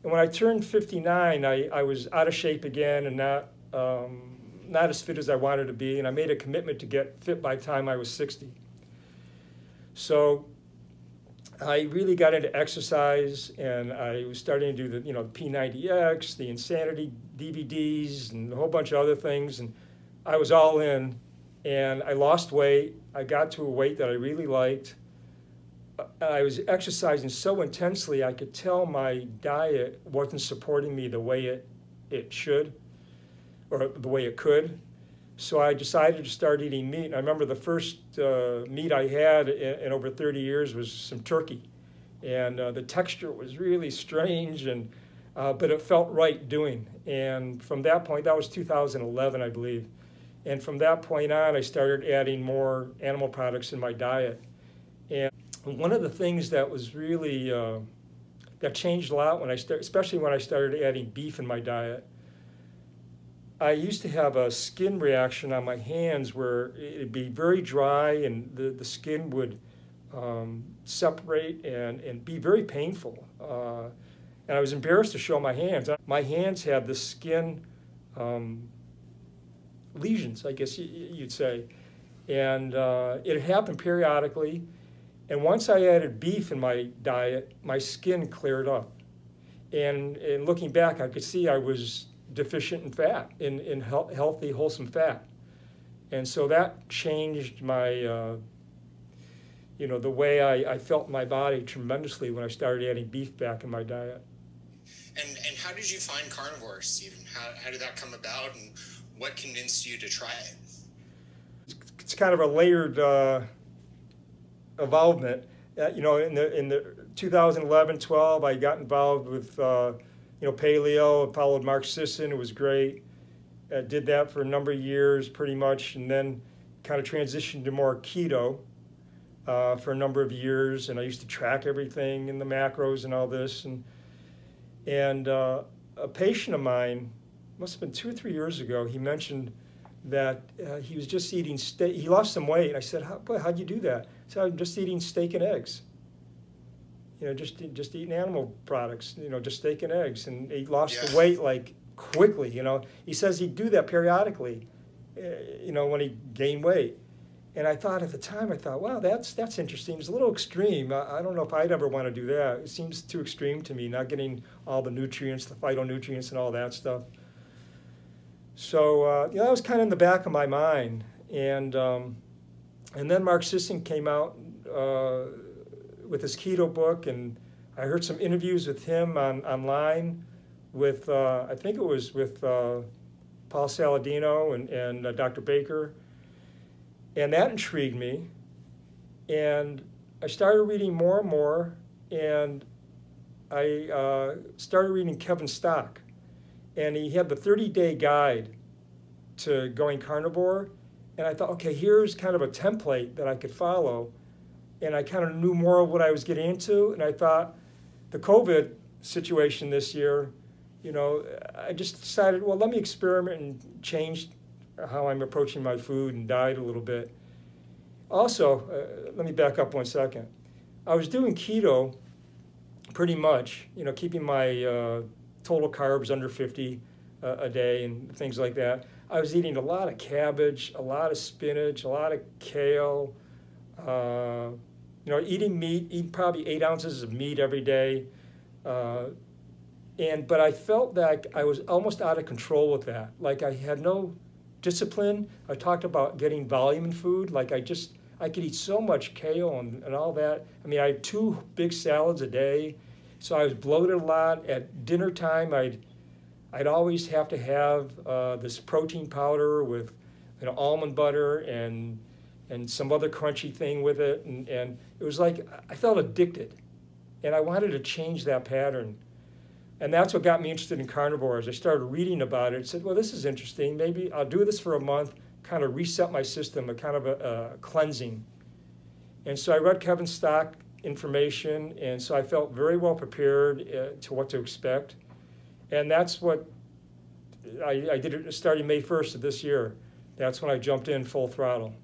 And when I turned 59, I was out of shape again and not as fit as I wanted to be, and I made a commitment to get fit by the time I was 60. So I really got into exercise, and I was starting to do the P90X, the Insanity DVDs, and a whole bunch of other things, and I was all in, and I lost weight. I got to a weight that I really liked. I was exercising so intensely, I could tell my diet wasn't supporting me the way it should, or the way it could. So I decided to start eating meat. And I remember the first meat I had in over 30 years was some turkey. And the texture was really strange, but it felt right doing. And from that point, that was 2011, I believe. And from that point on, I started adding more animal products in my diet. And one of the things that was really, that changed a lot especially when I started adding beef in my diet. I used to have a skin reaction on my hands where it'd be very dry, and the skin would separate and be very painful. And I was embarrassed to show my hands. My hands had the skin lesions, I guess you'd say. And it happened periodically. And once I added beef in my diet, my skin cleared up. And looking back, I could see I was deficient in fat, in healthy, wholesome fat. And so that changed my, the way I felt in my body tremendously when I started adding beef back in my diet. And how did you find carnivore, Stephen? How did that come about, and what convinced you to try it? It's kind of a layered involvement. In the 2011-12, I got involved with Paleo. I followed Mark Sisson. It was great. I did that for a number of years, pretty much, and then kind of transitioned to more keto for a number of years. And I used to track everything in the macros and all this. And a patient of mine, must have been 2 or 3 years ago, he mentioned that he was just eating steak. He lost some weight. I said, how'd you do that? He said, I'm just eating steak and eggs. Just eating animal products, just steak and eggs. And he lost the weight like quickly, He says he'd do that periodically, when he gained weight. And I thought at the time, wow, that's interesting. It's a little extreme. I don't know if I'd ever want to do that. It seems too extreme to me, not getting all the nutrients, the phytonutrients and all that stuff. So, that was kind of in the back of my mind. And then Mark Sisson came out with his keto book, and I heard some interviews with him online with, I think it was with Paul Saladino and Dr. Baker. And that intrigued me. And I started reading more and more, and I started reading Kevin Stock. And he had the 30-day guide to going carnivore. And I thought, okay, here's kind of a template that I could follow. And I kind of knew more of what I was getting into. And I thought the COVID situation this year, I just decided, well, let me experiment and change how I'm approaching my food and diet a little bit. Also, let me back up 1 second. I was doing keto pretty much, keeping my total carbs under 50 a day and things like that. I was eating a lot of cabbage, a lot of spinach, a lot of kale, eating meat, eating probably 8 ounces of meat every day. But I felt that I was almost out of control with that. Like I had no discipline. I talked about getting volume in food. Like I could eat so much kale and all that. I mean, I had 2 big salads a day. So I was bloated a lot. At dinner time, I'd always have to have this protein powder with almond butter and some other crunchy thing with it. And it was like I felt addicted. And I wanted to change that pattern. And that's what got me interested in carnivores. I started reading about it. I said, well, this is interesting. Maybe I'll do this for a month, kind of reset my system, a kind of a cleansing. And so I read Kevin Stock information, and so I felt very well prepared to what to expect. And that's what I did it starting May 1st of this year. That's when I jumped in full throttle.